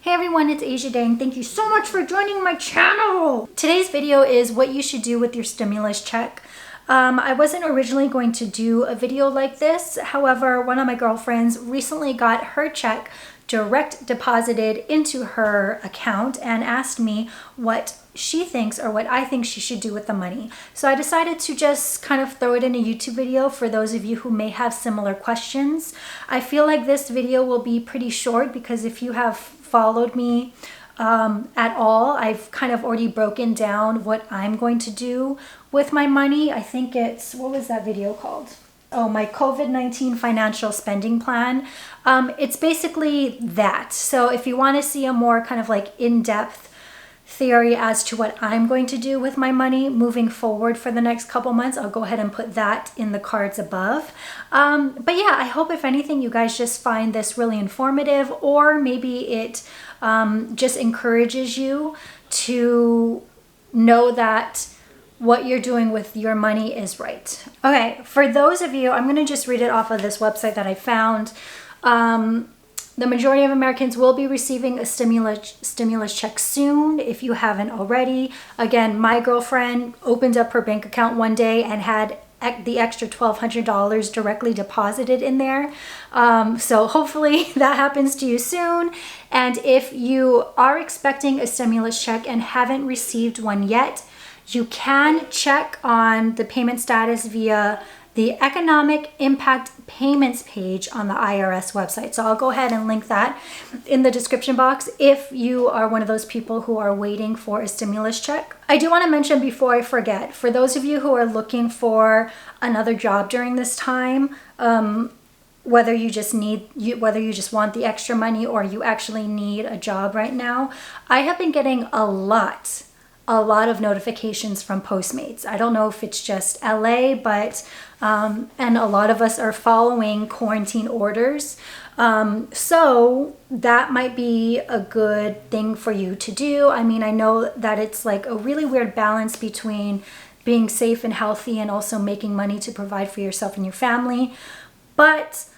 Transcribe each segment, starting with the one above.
Hey everyone, it's Asia Day and thank you so much for joining my channel. Today's video is what you should do with your stimulus check. I wasn't originally going to do a video like this. However, one of my girlfriends recently got her check direct deposited into her account and asked me what she thinks or what I think she should do with the money. So I decided to just kind of throw it in a YouTube video for those of you who may have similar questions. I feel like this video will be pretty short because if you have followed me at all, I've kind of already broken down what I'm going to do with my money. I think it's, what was that video called? Oh, my COVID-19 financial spending plan. It's basically that. So if you want to see a more kind of like in-depth theory as to what I'm going to do with my money moving forward for the next couple months, I'll go ahead and put that in the cards above. But yeah, I hope if anything you guys just find this really informative, or maybe it just encourages you to know that what you're doing with your money is right. Okay, for those of you, I'm going to just read it off of this website that I found. The majority of Americans will be receiving a stimulus check soon if you haven't already. Again, my girlfriend opened up her bank account one day and had the extra $1,200 directly deposited in there. So hopefully that happens to you soon. And if you are expecting a stimulus check and haven't received one yet, you can check on the payment status via the Economic Impact Payments page on the IRS website. So I'll go ahead and link that in the description box if you are one of those people who are waiting for a stimulus check. I do want to mention before I forget, for those of you who are looking for another job during this time, whether you just want the extra money or you actually need a job right now, I have been getting a lot of notifications from POSTMATES. I don't know if it's just LA, but and a lot of us are following quarantine orders. So that might be a good thing for you to do. I mean, I know that it's like a really weird balance between being safe and healthy and also making money to provide for yourself and your family. But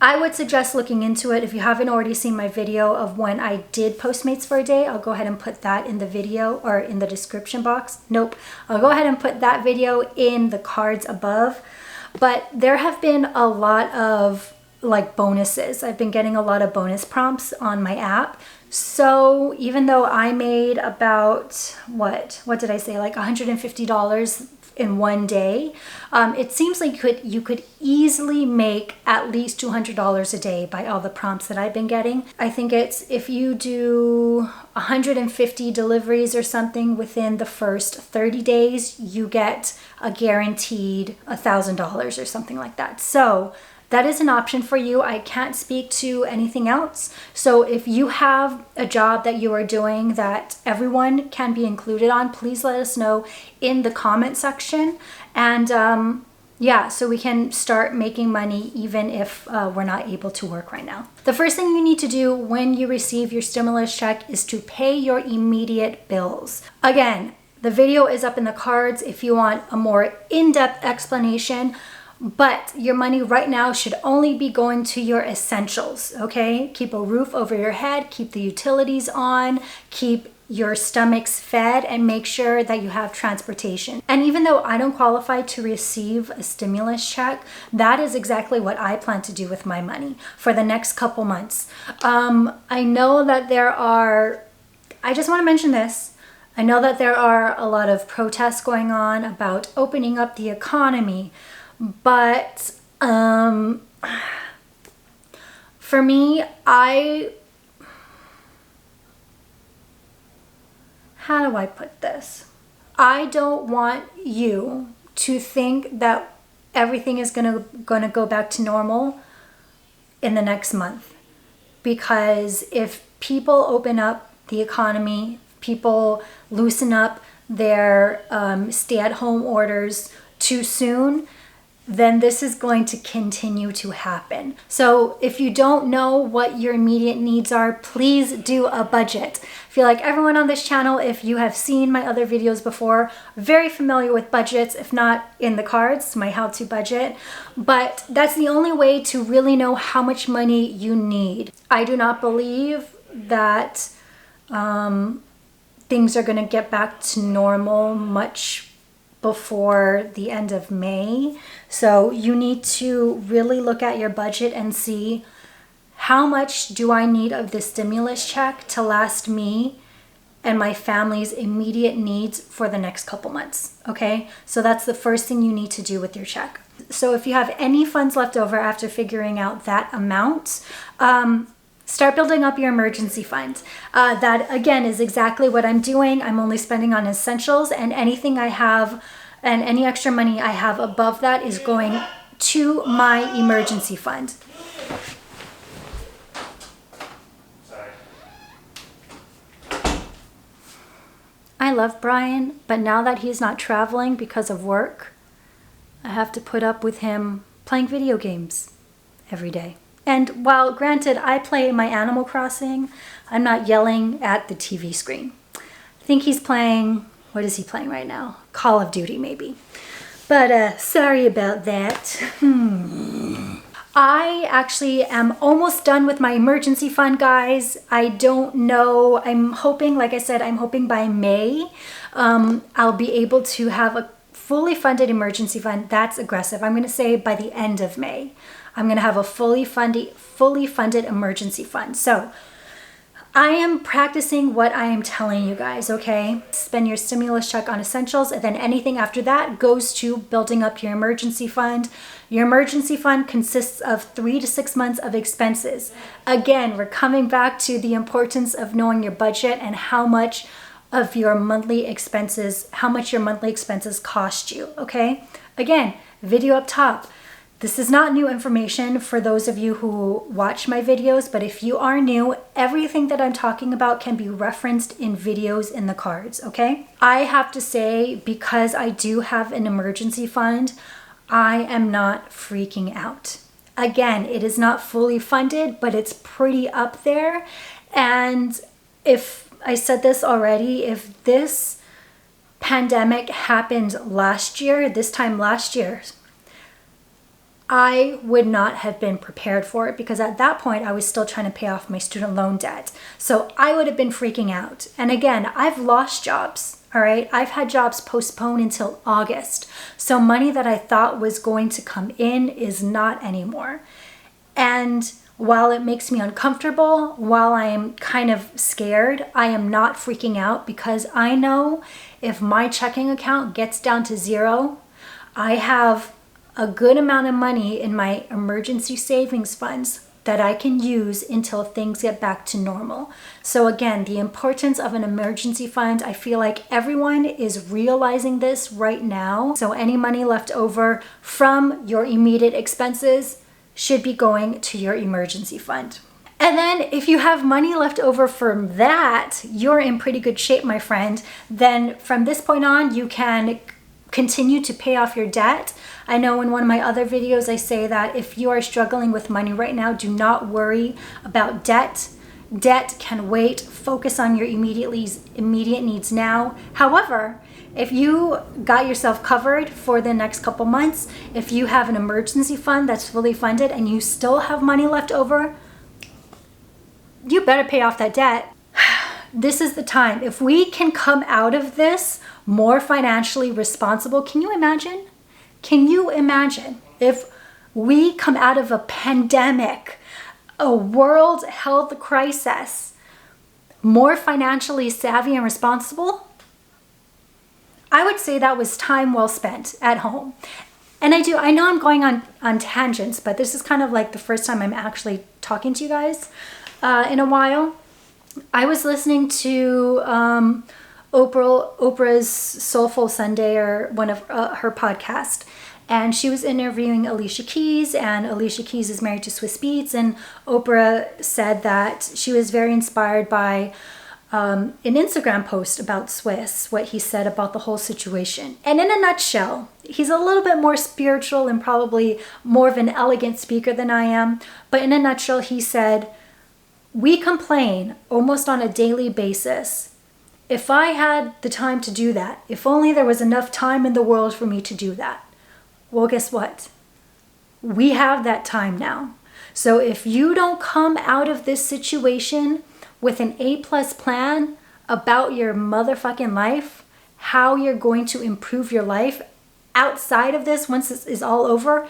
I would suggest looking into it. If you haven't already seen my video of when I did Postmates for a day, I'll go ahead and put that in the video or in the description box. Nope, I'll go ahead and put that video in the cards above. But there have been a lot of like bonuses. I've been getting a lot of bonus prompts on my app. So even though I made about, what did I say, like $150 in one day, it seems like you could easily make at least $200 a day by all the prompts that I've been getting. I think it's if you do 150 deliveries or something within the first 30 days, you get a guaranteed $1,000 or something like that. So that is an option for you. I can't speak to anything else. So if you have a job that you are doing that everyone can be included on, please let us know in the comment section. And yeah, so we can start making money even if we're not able to work right now. The first thing you need to do when you receive your stimulus check is to pay your immediate bills. Again, the video is up in the cards if you want a more in-depth explanation. But your money right now should only be going to your essentials, okay? Keep a roof over your head, keep the utilities on, keep your stomachs fed, and make sure that you have transportation. And even though I don't qualify to receive a stimulus check, that is exactly what I plan to do with my money for the next couple months. I know that I just want to mention this. I know that there are a lot of protests going on about opening up the economy. But for me, how do I put this? I don't want you to think that everything is gonna go back to normal in the next month. Because if people open up the economy, people loosen up their stay-at-home orders too soon, then this is going to continue to happen. So if you don't know what your immediate needs are, please do a budget. I feel like everyone on this channel, if you have seen my other videos before, are very familiar with budgets, if not in the cards, my how-to budget. But that's the only way to really know how much money you need. I do not believe that things are going to get back to normal much before the end of May. So you need to really look at your budget and see, how much do I need of the stimulus check to last me and my family's immediate needs for the next couple months, okay? So that's the first thing you need to do with your check. So if you have any funds left over after figuring out that amount, start building up your emergency fund. That again is exactly what I'm doing. I'm only spending on essentials, and anything I have and any extra money I have above that is going to my emergency fund. I love Brian, but now that he's not traveling because of work, I have to put up with him playing video games every day. And while granted I play my Animal Crossing, I'm not yelling at the TV screen. I think he's playing, what is he playing right now? Call of Duty maybe. But sorry about that. I actually am almost done with my emergency fund, guys. I don't know. I'm hoping, like I said, I'm hoping by May I'll be able to have a fully funded emergency fund. That's aggressive. I'm going to say by the end of May, I'm going to have a fully funded emergency fund. So I am practicing what I am telling you guys, okay? Spend your stimulus check on essentials, and then anything after that goes to building up your emergency fund. Your emergency fund consists of 3 to 6 months of expenses. Again, we're coming back to the importance of knowing your budget and how much of your monthly expenses, how much your monthly expenses cost you, okay? Again, video up top. This is not new information for those of you who watch my videos, but if you are new, everything that I'm talking about can be referenced in videos in the cards, okay? I have to say, because I do have an emergency fund, I am not freaking out. Again, it is not fully funded, but it's pretty up there. And if I said this already, if this pandemic happened last year, this time last year, I would not have been prepared for it, because at that point I was still trying to pay off my student loan debt. So I would have been freaking out. And again, I've lost jobs, all right? I've had jobs postponed until August. So money that I thought was going to come in is not anymore. And while it makes me uncomfortable, while I am kind of scared, I am not freaking out, because I know if my checking account gets down to zero, I have a good amount of money in my emergency savings funds that I can use until things get back to normal. So again, the importance of an emergency fund, I feel like everyone is realizing this right now. So any money left over from your immediate expenses should be going to your emergency fund. And then if you have money left over from that, you're in pretty good shape, my friend. Then from this point on, you can continue to pay off your debt. I know in one of my other videos I say that if you are struggling with money right now, do not worry about debt. Debt can wait. Focus on your immediate needs now. However, if you got yourself covered for the next couple months, if you have an emergency fund that's fully funded and you still have money left over, you better pay off that debt. This is the time. If we can come out of this more financially responsible, can you imagine? Can you imagine if we come out of a pandemic, a world health crisis, more financially savvy and responsible? I would say that was time well spent at home. And I know I'm going on tangents, but this is kind of like the first time I'm actually talking to you guys in a while. I was listening to Oprah's Soulful Sunday, or one of her podcasts, and she was interviewing Alicia Keys, and Alicia Keys is married to Swiss Beats, and Oprah said that she was very inspired by an Instagram post about Swiss, what he said about the whole situation. And in a nutshell, he's a little bit more spiritual and probably more of an elegant speaker than I am. But in a nutshell, he said, we complain almost on a daily basis. If I had the time to do that, if only there was enough time in the world for me to do that. Well, guess what? We have that time now. So if you don't come out of this situation with an A+ plan about your motherfucking life, how you're going to improve your life outside of this once this is all over,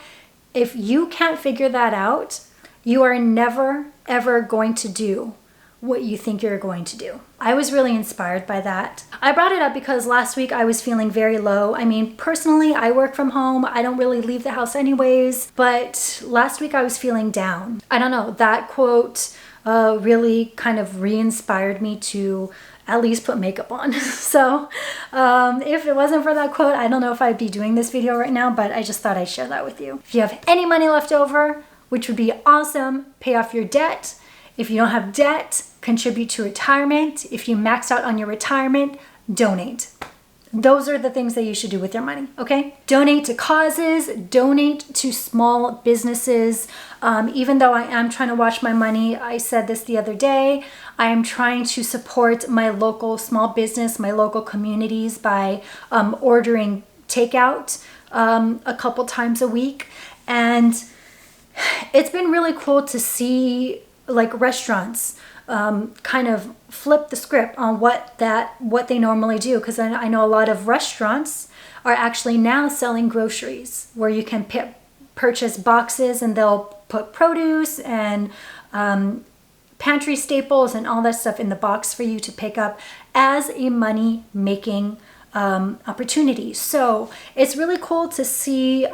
if you can't figure that out, you are never, ever going to do what you think you're going to do. I was really inspired by that. I brought it up because last week I was feeling very low. I mean, personally, I work from home. I don't really leave the house anyways, but last week I was feeling down. I don't know, that quote really kind of re-inspired me to at least put makeup on. So if it wasn't for that quote, I don't know if I'd be doing this video right now, but I just thought I'd share that with you. If you have any money left over, which would be awesome, pay off your debt. If you don't have debt, contribute to retirement. If you maxed out on your retirement, donate. Those are the things that you should do with your money, okay? Donate to causes, donate to small businesses. Even though I am trying to watch my money, I said this the other day, I am trying to support my local small business, my local communities by ordering takeout a couple times a week. And it's been really cool to see like restaurants kind of flip the script on what they normally do, because I know a lot of restaurants are actually now selling groceries where you can purchase boxes and they'll put produce and pantry staples and all that stuff in the box for you to pick up as a money making opportunity. So it's really cool to see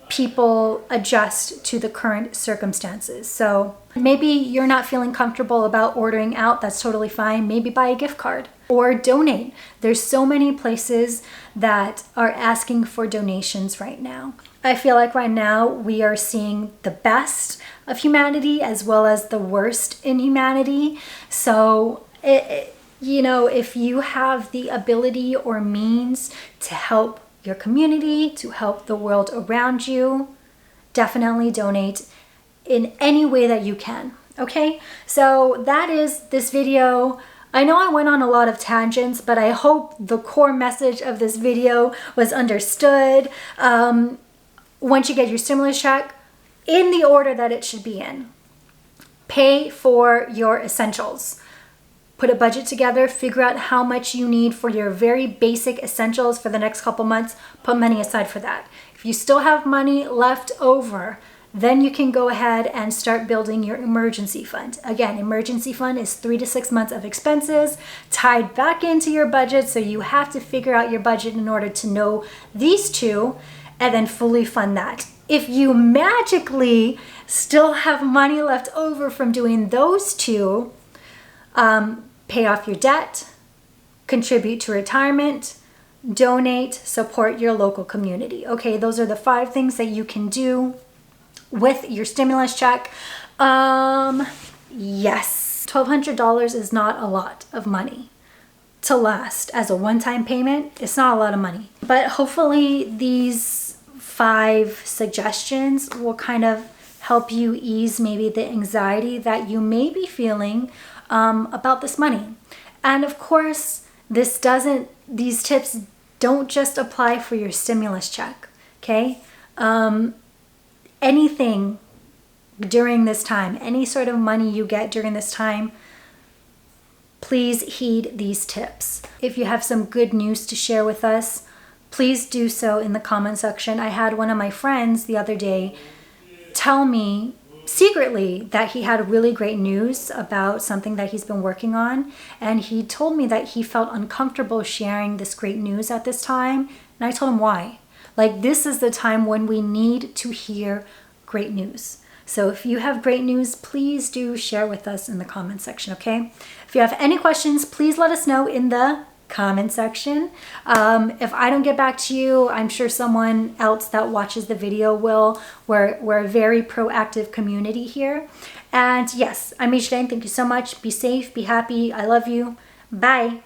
people adjust to the current circumstances. So maybe you're not feeling comfortable about ordering out, that's totally fine. Maybe buy a gift card or donate. There's so many places that are asking for donations right now. I feel like right now we are seeing the best of humanity as well as the worst in humanity. So you know, if you have the ability or means to help your community, to help the world around you, definitely donate in any way that you can, okay? So that is this video. I know I went on a lot of tangents, but I hope the core message of this video was understood. Once you get your stimulus check, in the order that it should be in, pay for your essentials. Put a budget together, figure out how much you need for your very basic essentials for the next couple months, put money aside for that. If you still have money left over, then you can go ahead and start building your emergency fund. Again, emergency fund is 3 to 6 months of expenses tied back into your budget, so you have to figure out your budget in order to know these two and then fully fund that. If you magically still have money left over from doing those two, pay off your debt, contribute to retirement, donate, support your local community. Okay, those are the 5 things that you can do with your stimulus check. Yes, $1,200 is not a lot of money to last as a one-time payment. It's not a lot of money, but hopefully these 5 suggestions will kind of help you ease maybe the anxiety that you may be feeling about this money. And of course, these tips don't just apply for your stimulus check, okay? Anything during this time, any sort of money you get during this time, please heed these tips. If you have some good news to share with us, please do so in the comment section. I had one of my friends the other day tell me secretly that he had really great news about something that he's been working on, and he told me that he felt uncomfortable sharing this great news at this time, and I told him why. Like, this is the time when we need to hear great news. So if you have great news, please do share with us in the comment section, okay? If you have any questions, please let us know in the comment section. If I don't get back to you, I'm sure someone else that watches the video will. We're a very proactive community here. And yes, I'm Micheline. Thank you so much. Be safe, be happy. I love you. Bye.